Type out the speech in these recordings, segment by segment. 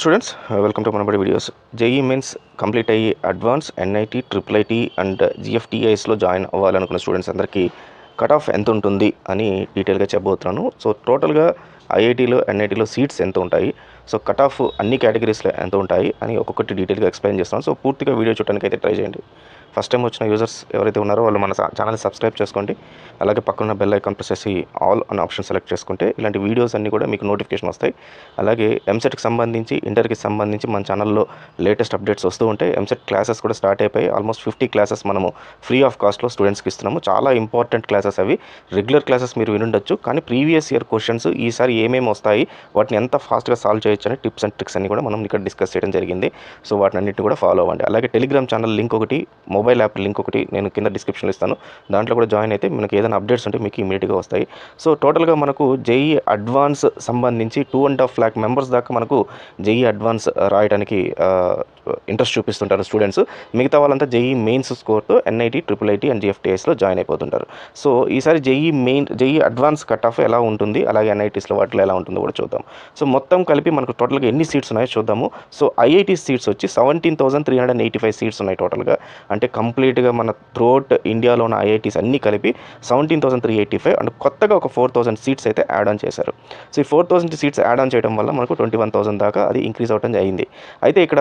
Students, welcome to Manabadi videos. JEE mains complete అయ్యి advance NIT triple IT and జిఎఫ్టిఐస్లో join అవ్వాలనుకున్న students అందరికీ cut off ఎంత ఉంటుంది అని డీటెయిల్గా చెప్పబోతున్నాను. సో టోటల్గా ఐఐటీలో ఎన్ఐటీలో సీట్స్ ఎంత ఉంటాయి, సో కట్ ఆఫ్ అన్ని కేటగిరీస్లో ఎంత ఉంటాయి అని ఒక్కొక్కటి డీటెయిల్గా ఎక్స్ప్లెయిన్ చేస్తాను. సో పూర్తిగా వీడియో చూడడానికి అయితే ట్రై చేయండి. ఫస్ట్ టైం వచ్చిన యూజర్స్ ఎవరైతే ఉన్నారో వాళ్ళు మన ఛానల్ సబ్స్క్రైబ్ చేసుకోండి. అలాగే పక్కన బెల్ ఐకాన్ ప్రెస్ చేసి ఆల్ అనే ఆప్షన్ సెలెక్ట్ చేసుకుంటే ఇలాంటి వీడియోస్ అన్నీ కూడా మీకు నోటిఫికేషన్ వస్తాయి. అలాగే ఎంసెట్కి సంబంధించి ఇంటర్కి సంబంధించి మన ఛానల్లో లేటెస్ట్ అప్డేట్స్ వస్తూ ఉంటాయి. ఎంసెట్ క్లాసెస్ కూడా స్టార్ట్ అయిపోయి ఆల్మోస్ట్ 50 క్లాసెస్ మనము ఫ్రీ ఆఫ్ కాస్ట్లో స్టూడెంట్స్కి ఇస్తున్నాము. చాలా ఇంపార్టెంట్ క్లాసెస్ అవి. రెగ్యులర్ క్లాసెస్ మీరు వినుండొచ్చు, కానీ ప్రీవియస్ ఇయర్ క్వశ్చన్స్ ఈసారి ఏమేమి వస్తాయి, వాటిని ఎంత ఫాస్ట్గా సాల్వ్ చేయొచ్చు అనే టిప్స్ అండ్ ట్రిక్స్ అన్ని కూడా మనం ఇక్కడ డిస్కస్ చేయడం జరిగింది. సో వాటిని అన్నింటిని కూడా ఫాలో అవ్వండి. అలాగే టెలిగ్రామ్ ఛానల్ లింక్ ఒకటి, మొబైల్ యాప్ లింక్ ఒకటి నేను కింద డిస్క్రిప్షన్లో ఇస్తాను. దాంట్లో కూడా జాయిన్ అయితే మనకి ఏదైనా అప్డేట్స్ ఉంటే మీకు ఇమీడియట్గా వస్తాయి. సో టోటల్గా మనకు జేఈ అడ్వాన్స్ సంబంధించి 2.5 lakh మెంబర్స్ దాకా మనకు జేఈ అడ్వాన్స్ రాయడానికి ఇంట్రెస్ట్ చూపిస్తుంటారు స్టూడెంట్స్. మిగతా వాళ్ళంతా జేఈ మెయిన్స్ స్కోర్తో ఎన్ఐటి ట్రిపుల్ ఐటీ అండ్ జిఎఫ్టిఐస్లో జాయిన్ అయిపోతుంటారు. సో ఈసారి జేఈ అడ్వాన్స్ కట్ ఆఫ్ ఎలా ఉంటుంది, అలాగే ఎన్ఐటీస్లో వాటిలో ఎలా ఉంటుందో కూడా చూద్దాం. సో మొత్తం కలిపి మనకు టోటల్గా ఎన్ని సీట్స్ ఉన్నాయో చూద్దాము. సో ఐఐటీ సీట్స్ వచ్చి 17,385 సీట్స్ ఉన్నాయి టోటల్గా. అంటే కంప్లీట్గా మన త్రూఅవుట్ ఇండియాలో ఉన్న ఐఐటీస్ అన్నీ కలిపి 17,385 అండ్ కొత్తగా ఒక 4,000 సీట్స్ అయితే యాడ్ ఆన్ చేశారు. సో ఈ 4,000 సీట్స్ యాడ్ ఆన్ చేయడం వల్ల మనకు 21,000 దాకా అది ఇంక్రీజ్ అవడం అయింది. అయితే ఇక్కడ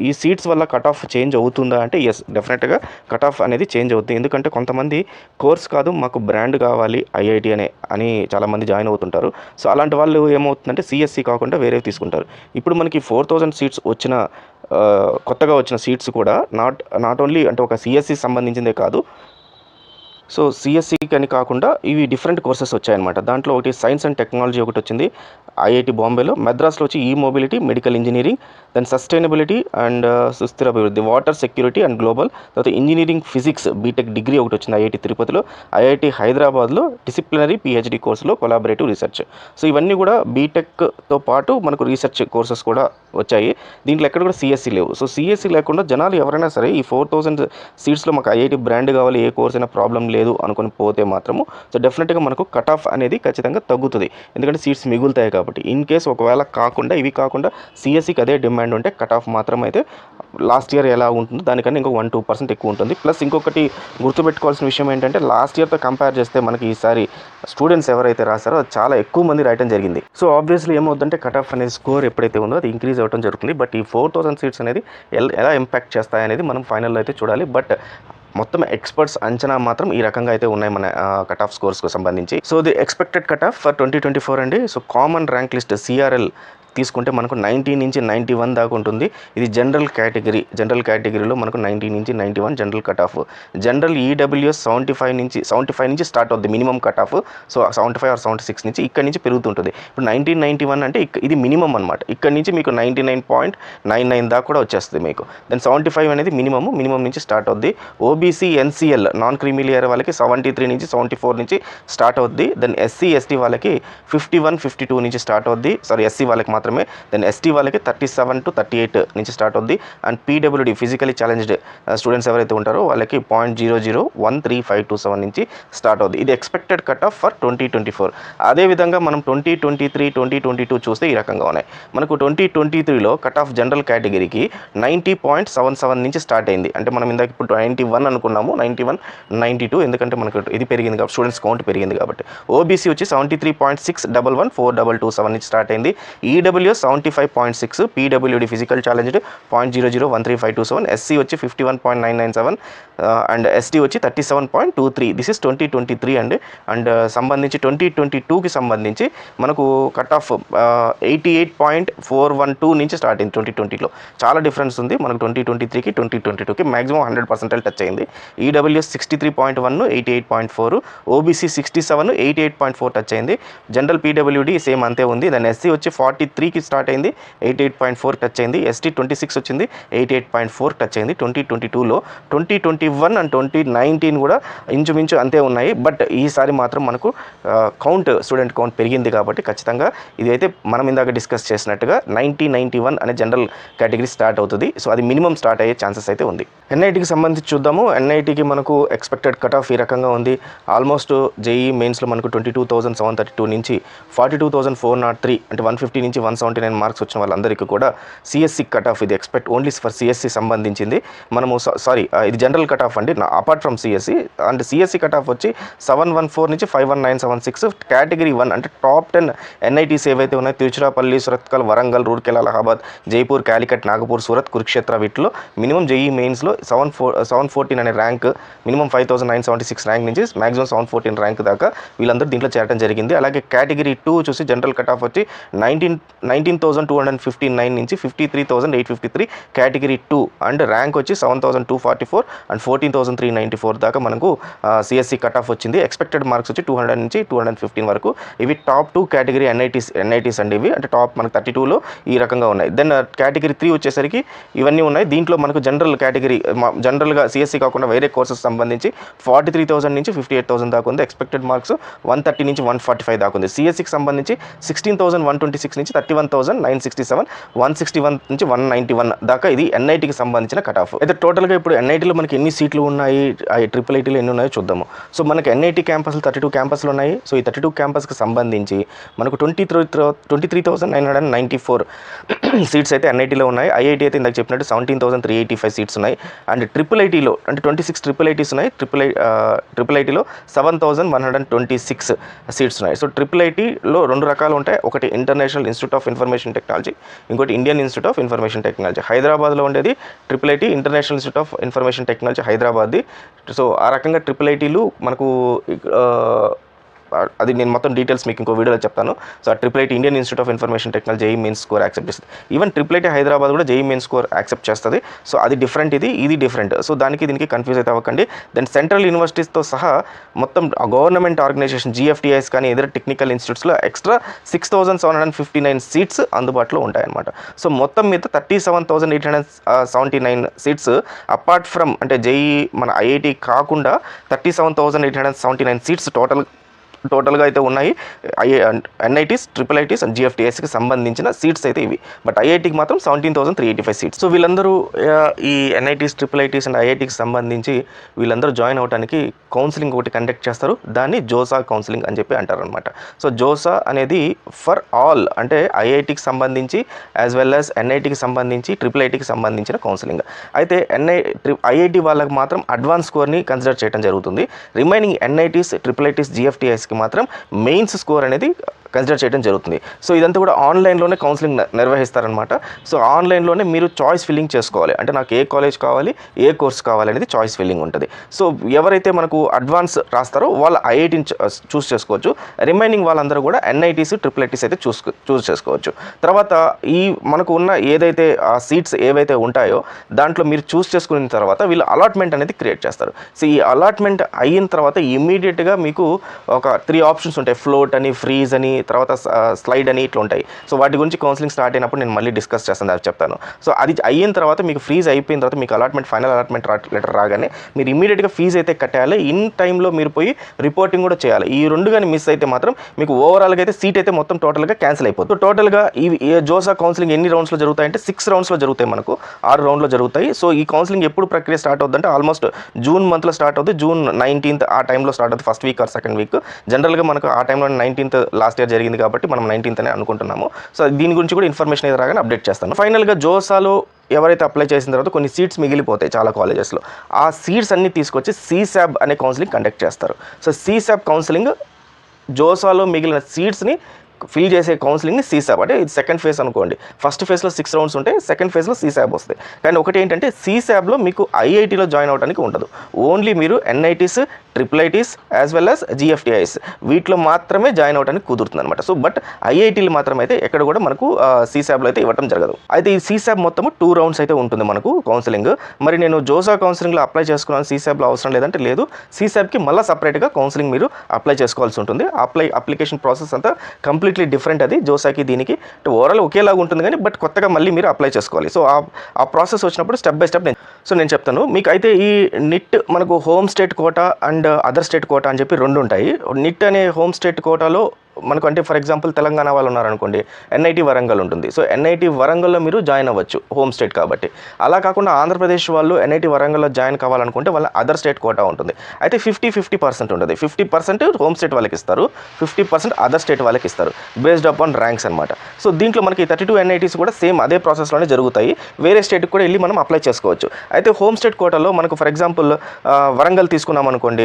ఈ సీట్స్ వల్ల కట్ ఆఫ్ చేంజ్ అవుతుందా అంటే ఎస్, డెఫినెట్గా కట్ ఆఫ్ అనేది చేంజ్ అవుతుంది. ఎందుకంటే కొంతమంది కోర్స్ కాదు మాకు బ్రాండ్ కావాలి ఐఐటి అని చాలామంది జాయిన్ అవుతుంటారు. సో అలాంటి వాళ్ళు ఏమవుతుందంటే సిఎస్సి కాకుండా వేరేవి తీసుకుంటారు. ఇప్పుడు మనకి 4,000 సీట్స్ వచ్చిన కొత్తగా వచ్చిన సీట్స్ కూడా నాట్ ఓన్లీ అంటే ఒక సిఎస్సి సంబంధించిందే కాదు, సో సిఎస్సికి అని కాకుండా ఇవి డిఫరెంట్ కోర్సెస్ వచ్చాయన్నమాట. దాంట్లో ఒకటి సైన్స్ అండ్ టెక్నాలజీ ఒకటి వచ్చింది ఐఐటి బాంబేలో. మద్రాస్లో వచ్చి ఈ mobility, medical engineering, then sustainability and సుస్థిర అభివృద్ధి, వాటర్ సెక్యూరిటీ అండ్ గ్లోబల్, తర్వాత ఇంజనీరింగ్ ఫిజిక్స్ బీటెక్ డిగ్రీ ఒకటి వచ్చింది ఐఐటి తిరుపతిలో. ఐఐటి హైదరాబాద్లో డిసిప్లినరీ పిహెచ్డి కోర్సులో కొలాబరేటివ్ రీసెర్చ్. సో ఇవన్నీ కూడా బీటెక్తో పాటు మనకు రీసెర్చ్ కోర్సెస్ కూడా వచ్చాయి. దీంట్లో ఎక్కడ కూడా సిఎస్సి లేవు. సో సిఎస్సి లేకుండా జనాలు ఎవరైనా సరే ఈ 4,000 సీట్స్లో మాకు ఐఐటి బ్రాండ్ కావాలి, ఏ కోర్స్ అయినా ప్రాబ్లం లేదు అనుకుని పోతే మాత్రము సో డెఫినెట్గా మనకు కట్ ఆఫ్ అనేది ఖచ్చితంగా తగ్గుతుంది. ఎందుకంటే సీట్స్ మిగులుతాయి కాబట్టి. ఇన్ కేస్ ఒకవేళ కాకుండా ఇవి కాకుండా సిఎస్సికి అదే డిమాండ్ ఉంటే కట్ ఆఫ్ మాత్రం అయితే లాస్ట్ ఇయర్ ఎలా ఉంటుందో దానికన్నా ఇంకో 1-2% ఎక్కువ ఉంటుంది. ప్లస్ ఇంకొకటి గుర్తుపెట్టుకోవాల్సిన విషయం ఏంటంటే లాస్ట్ ఇయర్తో కంపేర్ చేస్తే మనకి ఈసారి స్టూడెంట్స్ ఎవరైతే రాశారో అది చాలా ఎక్కువ మంది రాయడం జరిగింది. సో ఆబ్వియస్లీ ఏమవుతుందంటే కట్ ఆఫ్ అనేది స్కోర్ ఎప్పుడైతే ఉందో అది ఇంక్రీజ్ అవ్వడం జరుగుతుంది. బట్ ఈ 4,000 సీట్స్ అనేది ఎలా ఇంపాక్ట్ చేస్తాయి అనేది మనం ఫైనల్లో అయితే చూడాలి. బట్ మొత్తం ఎక్స్పర్ట్స్ అంచనా మాత్రం ఈ రకంగా అయితే ఉన్నాయి మన కట్ ఆఫ్ స్కోర్స్కు సంబంధించి. So the expected cut off for 2024 అండి. So common rank list CRL తీసుకుంటే మనకు 90 నుంచి 91 దాకా ఉంటుంది. ఇది జనరల్ కేటగిరీలో మనకు 90 నుంచి 91 general cut of. General EWS 75 నుంచి స్టార్ట్ అవుద్ది minimum cut off. So 75 or 76 నుంచి ఇక్కడ నుంచి పెరుగుతుంటుంది. ఇప్పుడు 91 అంటే ఇది మినిమం అనమాట. ఇక్కడ నుంచి మీకు 99.99 దాకా కూడా వచ్చేస్తుంది మీకు. దెన్ 75 అనేది మినిమం నుంచి స్టార్ట్ అవుద్ది. ఓబీసీ ఎన్సీఎల్ నాన్ క్రీమిలియర్ వాళ్ళకి 73 నుంచి 74 నుంచి స్టార్ట్ అవుద్ది. దెన్ ఎస్సీ ఎస్టీ వాళ్ళకి 51, 52 నుంచి స్టార్ట్ అవుద్ది. సారీ, ఎస్సీ వాళ్ళకి మాత్రమే. దెన్ ఎస్టీ వాళ్ళకి 37 to 38 నుంచి స్టార్ట్ అవుద్ది. And PWD physically challenged students ఎవరైతే ఉంటారో వాళ్ళకి 0.001357 నుంచి స్టార్ట్ అవుద్ది. ఇది ఎక్స్పెక్టెడ్ కట్ ఆఫ్ ఫర్ 2024. అదేవిధంగా మనం 2023, 2022 చూస్తే ఈ రకంగా ఉన్నాయి. మనకు 2023లో కట్ ఆఫ్ జనరల్ కేటగిరీకి 90.77 నుంచి స్టార్ట్ అయింది. అంటే మనం ఇందాక ఇప్పుడు 91 అనుకున్నాము, 91, 92 ఎందుకంటే మనకు ఇది పెరిగింది కాబట్టి, స్టూడెంట్స్ కౌంట్ పెరిగింది కాబట్టి. ఓబీసీ వచ్చి 73.6114227 నుంచి స్టార్ట్ అయింది. EWS 75.6, PWD physical challenged 0.001357, SC వచ్చి 51.997 అండ్ ఎస్టీ వచ్చి 37.23. దిస్ ఇస్ 2023 అండ్ సంబంధించి 2022కి సంబంధించి మనకు కట్ ఆఫ్ 88.412 నుంచి స్టార్ట్ అయింది 2020లో. చాలా డిఫరెన్స్ ఉంది మనకు 2023కి 2022కి. మ్యాక్సిమం 100% టచ్ అయింది. ఈడబ్ల్యూఎస్ 63.1, 88.4, ఓబీసీ 67, 88.4 టచ్ అయింది. జనరల్ పీడబ్ల్యూడి సేమ్ అంతే ఉంది. దాని ఎస్సీ వచ్చి 43కి స్టార్ట్ అయింది, 88.4 టచ్ అయింది. ఎస్టీ 26 వచ్చింది, 88.4 టచ్ అయింది 2022లో. 2021 అండ్ 2019 కూడా ఇంచుమించు అంతే ఉన్నాయి. బట్ ఈసారి మాత్రం మనకు స్టూడెంట్ కౌంట్ పెరిగింది కాబట్టి ఖచ్చితంగా ఇది అయితే మనం ఇందాక డిస్కస్ చేసినట్టుగా 90-91 అనే జనరల్ కేటగిరీ స్టార్ట్ అవుతుంది. సో అది మినిమం స్టార్ట్ అయ్యే ఛాన్సెస్ అయితే ఉంది. ఎన్ఐటీకి సంబంధించి చూద్దాము. ఎన్ఐటీకి మనకు ఎక్స్పెక్టెడ్ కట్ ఆఫ్ ఈ రకంగా ఉంది. ఆల్మోస్ట్ జేఈ మెయిన్స్లో మనకు 22,732 నుంచి 42,403 అంటే 150 నుంచి 179 మార్క్స్ వచ్చిన వాళ్ళందరికీ కూడా సిఎస్సి కట్ ఆఫ్, ఇది ఎక్స్పెక్ట్ ఓన్లీ ఫర్ సిఎస్సి సంబంధించింది. మనము ఇది జనరల్ కట్ ఆఫ్ అండి, apart from CSE. And CSE cut off వచ్చి 714 నుంచి 51976. కేటగిరీ 1 అంటే టాప్ 10 ఎన్ఐటీస్ ఏవైతే ఉన్నాయో తిరుచిరాపల్లి, సురత్కల్, వరంగల్, రూర్కెలా, అలహాబాద్, జైపూర్, కాలికట్, నాగపూర్, సూరత్, కురుక్షేత్ర, వీటిలో మినిమం జేఈ మెయిన్స్లో 714 అనే ర్యాంక్, మినిమం 5976 ర్యాంక్ నుంచి మ్యాక్సిమం 714 ర్యాంక్ దాకా వీళ్ళందరూ దీంట్లో చేరడం జరిగింది. అలాగే కేటగిరీ 2 చూసి జనరల్ కట్ ఆఫ్ వచ్చి 19,259 నుంచి 53,853 కేటగిరీ 2. అండ్ ర్యాంక్ వచ్చి 7,244 అండ్ 14,394 దాకా మనకు సిఎస్సి కట్ ఆఫ్ వచ్చింది. ఎక్స్పెక్టెడ్ మార్క్స్ వచ్చి 200 నుంచి 215 వరకు. ఇవి టాప్ 2 కేటగిరీ ఎన్ఐటీస్ అండి. ఇవి అంటే టాప్ మనకు 32లో ఈ రకంగా ఉన్నాయి. దెన్ కేటగిరీ 3 వచ్చేసరికి ఇవన్నీ ఉన్నాయి. దీంట్లో మనకు జనరల్ కేటగిరీ, జనరల్గా సిఎస్సి కాకుండా వేరే కోర్సెస్ సంబంధించి 43,000 నుంచి 58,000 దాకా ఉంది. ఎక్స్పెక్టెడ్ మార్క్స్ 130 నుంచి 145 దాకా ఉంది. సిఎస్సికి సంబంధించి 16,126 నుంచి 31,967, 161 నుంచి 191 దాకా ఇది ఎన్ఐటీకి సంబంధించిన కట్ ఆఫ్. అయితే టోటల్గా ఇప్పుడు ఎన్ఐటీలో మనకి ఎన్ని సీట్లు ఉన్నాయి, ట్రిపుల్ ఐటీలో ఎన్ని ఉన్నాయో చూద్దాము. సో మనకి ఎన్ఐటీ క్యాంపస్లు 32 క్యాంపస్లు ఉన్నాయి. సో ఈ 32 క్యాంపస్కి సంబంధించి మనకు 23,994 సీట్స్ అయితే ఎన్ఐటీలో ఉన్నాయి. ఐఐటీ అయితే ఇందాక చెప్పినట్టు 17,385 సీట్స్ ఉన్నాయి. అండ్ ట్రిపుల్ ఐటీలో అంటే 26 ట్రిపుల్ ఐటీస్ ఉన్నాయి. ట్రిపుల్ ఐటీలో 7,126 సీట్స్ ఉన్నాయి. సో ట్రిపుల్ ఐటీలో 2 రకాలు ఉంటాయి. ఒకటి international institute of information technology, ఇంకోటి Indian institute of information technology. హైదరాబాద్లో ఉండేది triple IT, international institute of information technology హైదరాబాద్ది. సో ఆ రకంగా ట్రిపుల్ ఐటీలు మనకు అది నేను మొత్తం డీటెయిల్స్ మీకు ఇంకో వీడియోలో చెప్తాను. సో ఆ triple IT Indian institute of information technology JEE mains score accept చేస్తుంది. ఈవెన్ ట్రిపుల్ ఐటీ హైదరాబాద్ కూడా జేఈ మెయిన్స్ స్కోర్ యాక్సెప్ట్ చేస్తుంది. సో అది డిఫరెంట్, ఇది డిఫరెంట్. సో దీనికి కన్ఫ్యూజ్ అయితే అవ్వకండి. దెన్ సెంట్రల్ యూనివర్సిటీస్తో సహా మొత్తం గవర్నమెంట్ ఆర్గనైజేషన్ జిఎఫ్టిఐస్ కానీ ఇతర టెక్నికల్ ఇన్స్టిట్యూట్స్లో ఎక్స్ట్రా 6,759 సీట్స్ అందుబాటులో ఉంటాయన్నమాట. సో మొత్తం మీద 37,879 సీట్స్ అపార్ట్ ఫ్రమ్ అంటే జేఈ మన ఐఐటి కాకుండా 37,879 సీట్స్ టోటల్గా అయితే ఉన్నాయి. ఎన్ఐటీస్, ట్రిపుల్ ఐటీస్ అండ్ జిఎఫ్టిఎస్కి సంబంధించిన సీట్స్ అయితే ఇవి. బట్ ఐఐటీకి మాత్రం 17,385 సీట్స్. సో వీళ్ళందరూ ఈ ఎన్ఐటీస్, ట్రిపుల్ ఐటీస్ అండ్ ఐఐటీకి సంబంధించి వీళ్ళందరూ జాయిన్ అవడానికి కౌన్సిలింగ్ ఒకటి కండక్ట్ చేస్తారు. దాన్ని జోసా కౌన్సిలింగ్ అని చెప్పి అంటారు అనమాట. సో జోసా అనేది ఫర్ ఆల్ అంటే ఐఐటీకి సంబంధించి యాజ్ వెల్ యాజ్ ఎన్ఐటీకి సంబంధించి, ట్రిపుల్ ఐటీకి సంబంధించిన కౌన్సిలింగ్. అయితే ఐఐటీ వాళ్ళకి మాత్రం అడ్వాన్స్ స్కోర్ని కన్సిడర్ చేయడం జరుగుతుంది. రిమైనింగ్ ఎన్ఐటీస్, ట్రిపుల్ ఐటీస్, జిఎఫ్టిఎస్కి మాత్రం మెయిన్స్ స్కోర్ అనేది కన్సిడర్ చేయడం జరుగుతుంది. సో ఇదంతా కూడా ఆన్లైన్లోనే కౌన్సిలింగ్ నిర్వహిస్తారనమాట. సో ఆన్లైన్లోనే మీరు చాయిస్ ఫిల్లింగ్ చేసుకోవాలి. అంటే నాకు ఏ కాలేజ్ కావాలి, ఏ కోర్స్ కావాలి అనేది చాయిస్ ఫిల్లింగ్ ఉంటుంది. సో ఎవరైతే మనకు అడ్వాన్స్ రాస్తారో వాళ్ళ ఐఐటీని చూస్ చేసుకోవచ్చు. రిమైనింగ్ వాళ్ళందరూ కూడా ఎన్ఐటీస్, ట్రిపుల్ ఐటీస్ అయితే చూస్ చేసుకోవచ్చు. తర్వాత ఈ మనకు ఉన్న ఏదైతే ఆ సీట్స్ ఏవైతే ఉంటాయో దాంట్లో మీరు చూస్ చేసుకున్న తర్వాత వీళ్ళు అలాట్మెంట్ అనేది క్రియేట్ చేస్తారు. సో ఈ అలాట్మెంట్ అయిన తర్వాత ఇమ్మీడియట్గా మీకు ఒక 3 ఆప్షన్స్ ఉంటాయి. ఫ్లోట్ అని, ఫ్రీజ్ అని, తర్వాత స్లైడ్ అని ఇట్లా ఉంటాయి. సో వాటి గురించి కౌన్సిలింగ్ స్టార్ట్ అయినప్పుడు నేను మళ్ళీ డిస్కస్ చేస్తాను, అది చెప్తాను. సో అది అయిన తర్వాత మీకు ఫ్రీజ్ అయిపోయిన తర్వాత మీకు ఫైనల్ అలాట్మెంట్ లెటర్ రాగానే మీరు ఇమీడియట్గా ఫీజు అయితే కట్టాలి. ఇన్ టైంలో మీరు పోయి రిపోర్టింగ్ కూడా చేయాలి. ఈ 2 కానీ మిస్ అయితే మాత్రం మీకు ఓవరాల్గా అయితే సీట్ అయితే మొత్తం టోటల్గా క్యాన్సిల్ అయిపోతుంది. టోటల్గా ఈ జోసా కౌన్సిలింగ్ ఎన్ని రౌండ్స్లో జరుగుతాయంటే 6 రౌండ్స్లో జరుగుతాయి. మనకు 6 రౌండ్లో జరుగుతాయి. సో ఈ కౌన్సిలింగ్ ఎప్పుడు ప్రక్రియ స్టార్ట్ అవుతుందంటే ఆల్మోస్ట్ జూన్ మంత్లో స్టార్ట్ అవుతుంది. జూన్ 19th ఆ టైంలో స్టార్ట్ అవుతుంది, first week or second week. జనరల్గా మనకు ఆ టైంలో 19th లాస్ట్ ఇయర్ జరిగింది కాబట్టి మనం 19th అనే అనుకుంటున్నాము. సో దీని గురించి కూడా ఇన్ఫర్మేషన్ అయితే రాగానే అప్డేట్ చేస్తాను. ఫైనల్గా జోసాలో ఎవరైతే అప్లై చేసిన తర్వాత కొన్ని సీట్స్ మిగిలిపోతాయి చాలా కాలేజెస్లో. ఆ సీట్స్ అన్ని తీసుకొచ్చి సిశాబ్ అనే కౌన్సిలింగ్ కండక్ట్ చేస్తారు. సో సిశాబ్ కౌన్సిలింగ్ జోసాలో మిగిలిన సీట్స్ని ఫిల్ చేసే కౌన్సిలింగ్ని సిశాబ్ అంటే ఇది సెకండ్ ఫేజ్ అనుకోండి. ఫస్ట్ ఫేజ్లో 6 రౌండ్స్ ఉంటాయి, సెకండ్ ఫేజ్లో సిశాబ్ వస్తాయి. కానీ ఒకటి ఏంటంటే సిశాబ్లో మీకు ఐఐటీలో జాయిన్ అవడానికి ఉండదు. ఓన్లీ మీరు NITs, triple ITs as well as GFTIs వీటిలో మాత్రమే జాయిన్ అవడానికి కుదురుతుంది అనమాట. సో బట్ ఐఐటీలు మాత్రం అయితే ఎక్కడ కూడా మనకు సిశాబ్లో అయితే ఇవ్వడం జరగదు. అయితే ఈ సిశాబ్ మొత్తము 2 రౌండ్స్ అయితే ఉంటుంది మనకు కౌన్సిలింగ్. మరి నేను జోసా కౌన్సిలింగ్లో అప్లై చేసుకున్నాను, సిశాబ్లో అవసరం లేదంటే లేదు. సిశాబ్కి మళ్ళీ సపరేట్గా కౌన్సిలింగ్ మీరు అప్లై చేసుకోవాల్సి ఉంటుంది. అప్లికేషన్ ప్రాసెస్ అంతా కంప్లీట్లీ డిఫరెంట్. అది జోసాకి దీనికి ఓవరాల్ ఒకేలాగా ఉంటుంది కానీ బట్ కొత్తగా మళ్ళీ మీరు అప్లై చేసుకోవాలి. సో ఆ ప్రాసెస్ వచ్చినప్పుడు స్టెప్ బై స్టెప్ నేను చెప్తాను మీకు. అయితే ఈ నిట్ మనకు home state quota and other state quota అని చెప్పి 2 ఉంటాయి. నిట్ అనే హోమ్ స్టేట్ కోటాలో మనకు అంటే ఫర్ ఎగ్జాంపుల్ తెలంగాణ వాళ్ళు ఉన్నారనుకోండి, ఎన్ఐటి వరంగల్ ఉంటుంది. సో ఎన్ఐటి వరంగల్లో మీరు జాయిన్ అవ్వచ్చు, హోమ్ స్టేట్ కాబట్టి. అలా కాకుండా ఆంధ్రప్రదేశ్ వాళ్ళు ఎన్ఐటి వరంగల్లో జాయిన్ కావాలనుకుంటే వాళ్ళ అదర్ స్టేట్ కోటా ఉంటుంది. అయితే 50% ఉంటుంది. 50% హోమ్ స్టేట్ వాళ్ళకి ఇస్తారు, 50% అదర్ స్టేట్ వాళ్ళకి ఇస్తారు, బేస్డ్ అపాన్ ర్యాంక్స్ అనమాట. సో దీంట్లో మనకి 32 ఎన్ఐటీస్ కూడా సేమ్ అదే ప్రాసెస్లోనే జరుగుతాయి. వేరే స్టేట్కి కూడా వెళ్ళి మనం అప్లై చేసుకోవచ్చు. అయితే హోమ్ స్టేట్ కోటాలో మనకు ఫర్ ఎగ్జాంపుల్ వరంగల్ తీసుకున్నాం అనుకోండి,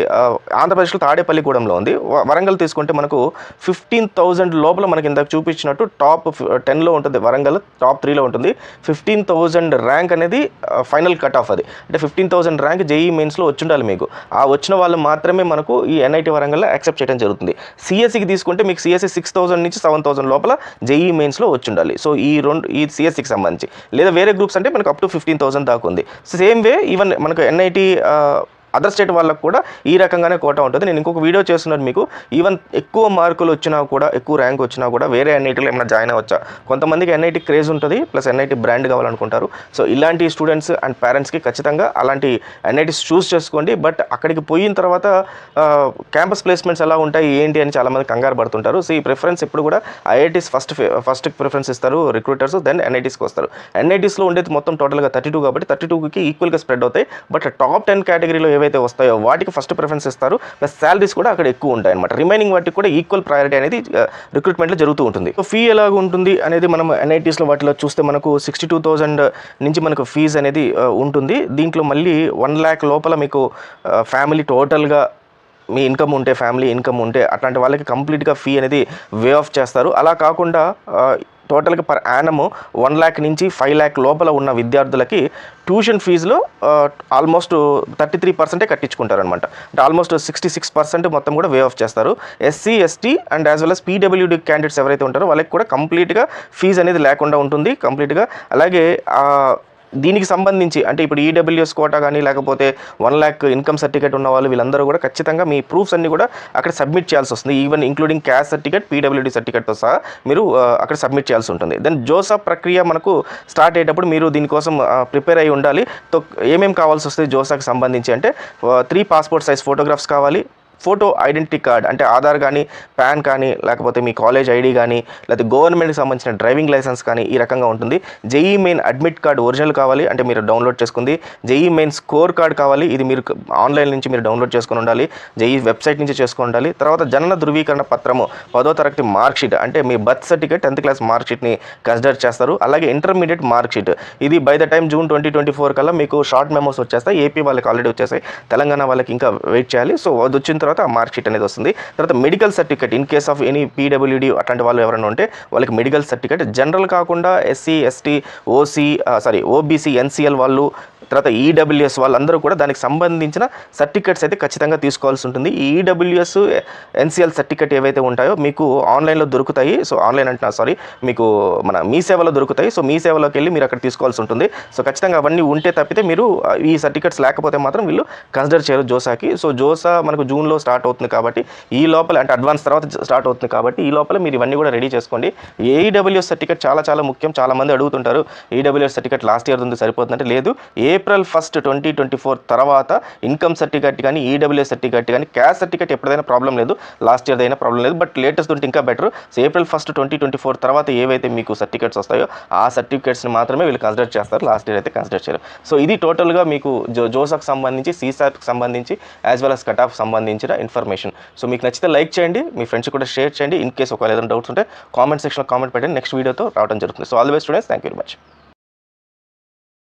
ఆంధ్రప్రదేశ్లో తాడేపల్లిగూడెంలో ఉంది. వరంగల్ తీసుకుంటే మనకు 15,000 లోపల మనకి ఇందాక చూపించినట్టు టాప్ 10లో ఉంటుంది, వరంగల్ టాప్ 3లో ఉంటుంది. 15,000 ర్యాంక్ అనేది ఫైనల్ కట్ ఆఫ్. అది అంటే 15,000 ర్యాంక్ జేఈ మెయిన్స్లో వచ్చి ఉండాలి మీకు. ఆ వచ్చిన వాళ్ళు మాత్రమే మనకు ఈ ఎన్ఐటి వరంగల్లో యాక్సెప్ట్ చేయడం జరుగుతుంది. సిఎస్సికి తీసుకుంటే మీకు సిఎస్సి 6,000 నుంచి 7,000 లోపల జేఈ మెయిన్స్లో వచ్చి ఉండాలి. సో ఈ సిఎస్సికి సంబంధించి, లేదా వేరే గ్రూప్స్ అంటే మనకు అప్ టు 15,000 దాకా ఉంది. సేమ్ వే ఈవెన్ మనకు ఎన్ఐటి అదర్ స్టేట్ వాళ్ళకు కూడా ఈ రకంగానే కోటా ఉంటుంది. నేను ఇంకొక వీడియో చేస్తున్నాను మీకు, ఈవెన్ ఎక్కువ మార్కులు వచ్చినా కూడా, ఎక్కువ ర్యాంక్ వచ్చినా కూడా వేరే ఎన్ఐటీలో ఏమైనా జాయిన్ అవ్వచ్చా. కొంతమందికి ఎన్ఐటీ క్రేజ్ ఉంటుంది, ప్లస్ ఎన్ఐటీ బ్రాండ్ కావాలనుకుంటారు. సో ఇలాంటి స్టూడెంట్స్ అండ్ పేరెంట్స్కి ఖచ్చితంగా అలాంటి ఎన్ఐటీస్ చూస్ చేసుకోండి. బట్ అక్కడికి పోయిన తర్వాత క్యాంపస్ ప్లేస్మెంట్స్ ఎలా ఉంటాయి ఏంటి అని చాలామంది కంగారు పడుతుంటారు. సో ఈ ప్రిఫరెన్స్ ఎప్పుడు కూడా ఐఐటీస్ ఫస్ట్ ప్రిఫరెన్స్ ఇస్తారు రిక్రూటర్స్, దెన్ ఎన్ఐటీస్కి వస్తారు. ఎన్ఐటీస్లో ఉండేది మొత్తం టోటల్గా 32 కాబట్టి 32కి ఈక్వల్గా స్ప్రెడ్ అవుతాయి. బట్ టాప్ 10 కేటగిరీలో ఏవైతే వస్తాయో వాటికి ఫస్ట్ ప్రిఫరెన్స్ ఇస్తారు, ప్లస్ శాలరీస్ కూడా అక్కడ ఎక్కువ ఉంటాయి అనమాట. రిమైనింగ్ వాటికి కూడా ఈక్వల్ ప్రయారిటీ అనేది రిక్రూట్మెంట్లో జరుగుతూ ఉంటుంది. సో ఫీ ఎలాగ ఉంటుంది అనేది మనం ఎన్ఐటీస్లో వాటిలో చూస్తే మనకు 62,000 నుంచి మనకు ఫీజు అనేది ఉంటుంది. దీంట్లో మళ్ళీ 1 lakh లోపల మీకు ఫ్యామిలీ టోటల్గా మీ ఇన్కమ్ ఉంటే, ఫ్యామిలీ ఇన్కమ్ ఉంటే అట్లాంటి వాళ్ళకి కంప్లీట్గా ఫీ అనేది వే ఆఫ్ చేస్తారు. అలా కాకుండా టోటల్గా పర్ యానము 1 lakh నుంచి 5 lakh లోపల ఉన్న విద్యార్థులకి ట్యూషన్ ఫీజులో ఆల్మోస్ట్ 33% కట్టించుకుంటారనమాట. అంటే ఆల్మోస్ట్ 66% మొత్తం కూడా వే ఆఫ్ చేస్తారు. SC, ST and as well as PWD candidates ఎవరైతే ఉంటారో వాళ్ళకి కూడా కంప్లీట్గా ఫీజు అనేది లేకుండా ఉంటుంది కంప్లీట్గా. అలాగే దీనికి సంబంధించి అంటే ఇప్పుడు ఈడబ్ల్యూఎస్ కోటా కానీ లేకపోతే 1 lakh ఇన్కమ్ సర్టిఫికేట్ ఉన్న వాళ్ళు వీళ్ళందరూ కూడా ఖచ్చితంగా మీ ప్రూఫ్స్ అన్ని కూడా అక్కడ సబ్మిట్ చేయాల్సి వస్తుంది. Even including caste certificate, PWD సర్టిఫికేట్తో సహా మీరు అక్కడ సబ్మిట్ చేయాల్సి ఉంటుంది. దెన్ జోసా ప్రక్రియ మనకు స్టార్ట్ అయ్యేటప్పుడు మీరు దీనికోసం ప్రిపేర్ అయి ఉండాలి. ఏమేమి కావాల్సి వస్తుంది జోసాకి సంబంధించి అంటే 3 పాస్పోర్ట్ సైజ్ ఫోటోగ్రాఫ్స్ కావాలి, ఫోటో ఐడెంటిటీ కార్డ్ అంటే ఆధార్ కానీ, పాన్ కానీ, లేకపోతే మీ కాలేజ్ ఐడి కానీ, లేకపోతే గవర్నమెంట్కి సంబంధించిన డ్రైవింగ్ లైసెన్స్ కానీ ఈ రకంగా ఉంటుంది. JEE main admit card original కావాలి, అంటే మీరు డౌన్లోడ్ చేసుకుంది. జేఈ మెయిన్ స్కోర్ కార్డ్ కావాలి, ఇది మీరు ఆన్లైన్ నుంచి మీరు డౌన్లోడ్ చేసుకుని ఉండాలి, జేఈ వెబ్సైట్ నుంచి చేసుకుని ఉండాలి. తర్వాత జనన ధృవీకరణ పత్రము 10వ తరగతి మార్క్ షీట్ అంటే మీ birth certificate 10th class mark షీట్ని కన్సిడర్ చేస్తారు. అలాగే ఇంటర్మీడియట్ మార్క్ షీట్, ఇది బై ద టైం జూన్ 2024 కల్లా మీకు షార్ట్ మెమోస్ వచ్చేస్తాయి. ఏపీ వాళ్ళకి ఆల్రెడీ వచ్చేసాయి, తెలంగాణ వాళ్ళకి ఇంకా వెయిట్ చేయాలి. సో అది వచ్చిన తర్వాత ఆ మార్క్ షీట్ అనేది వస్తుంది. తర్వాత medical certificate in case of any PWD అట్లాంటి వాళ్ళు ఎవరైనా ఉంటే వాళ్ళకి మెడికల్ సర్టిఫికేట్. జనరల్ కాకుండా ఎస్సీ, ఎస్టీ, ఓబీసీ, ఎన్సీఎల్ వాళ్ళు, తర్వాత ఈడబ్ల్యూఎస్ వాళ్ళందరూ కూడా దానికి సంబంధించిన సర్టిఫికేట్స్ అయితే ఖచ్చితంగా తీసుకోవాల్సి ఉంటుంది. ఈ ఈడబ్ల్యూఎస్, ఎన్సీఎల్ సర్టిఫికేట్ ఏవైతే ఉంటాయో మీకు ఆన్లైన్లో దొరుకుతాయి. సో ఆన్లైన్ అంటున్నా మీకు మన మీ సేవలో దొరుకుతాయి. సో మీ సేవలోకి వెళ్ళి మీరు అక్కడ తీసుకోవాల్సి ఉంటుంది. సో ఖచ్చితంగా అవన్నీ ఉంటే తప్పితే మీరు ఈ సర్టిఫికేట్స్ లేకపోతే మాత్రం వీళ్ళు కన్సిడర్ చేయరు జోసాకి. సో జోసా మనకు జూన్లో స్టార్ట్ అవుతుంది కాబట్టి ఈ లోపల, అంటే అడ్వాన్స్ తర్వాత స్టార్ట్ అవుతుంది కాబట్టి ఈ లోపల మీరు ఇవన్నీ కూడా రెడీ చేసుకోండి. ఏఈడబ్ల్యూఎస్ సర్టిఫికేట్ చాలా చాలా ముఖ్యం. చాలామంది అడుగుతుంటారు ఈడబ్ల్యూఎస్ సర్టిఫికేట్ లాస్ట్ ఇయర్ ఉంది సరిపోతుందంటే లేదు. April 1st, 2024 తర్వాత ఇన్కమ్ సర్టిఫికేట్ కానీ, ఈడబ్ల్యూఎస్ సర్టిఫికేట్ కానీ, క్యాస్ట్ సర్టిఫికేట్ ఎప్పుడైనా ప్రాబ్లం లేదు, లాస్ట్ ఇయర్ అయినా ప్రాబ్లం లేదు, బట్ లేటెస్ట్ ఉంటే ఇంకా బెటర్. సో April 1st, 2024 తర్వాత ఏవైతే మీకు సర్టిఫికేట్స్ వస్తాయో ఆ సర్టిఫికేట్స్ని మాత్రమే వీళ్ళు కన్సిడర్ చేస్తారు, లాస్ట్ ఇయర్ అయితే కన్సిడర్ చేయరు. సో ఇది టోటల్గా మీకు జోసాకి సంబంధించి, సీసాట్కి సంబంధించి, as well as cut off సంబంధించిన ఇన్ఫర్మేషన్. సో మీకు నచ్చితే లైక్ చేయండి, మీ ఫ్రెండ్స్ కూడా షేర్ చేయండి. ఇన్ కేస్ ఒకవేళ ఏదైనా డౌట్స్ ఉంటే కామెంట్ సెక్షన్లో కామెంట్ పెట్టండి, నెక్స్ట్ వీడియోతో రావడం జరుగుతుంది. So all the best students, thank you very much.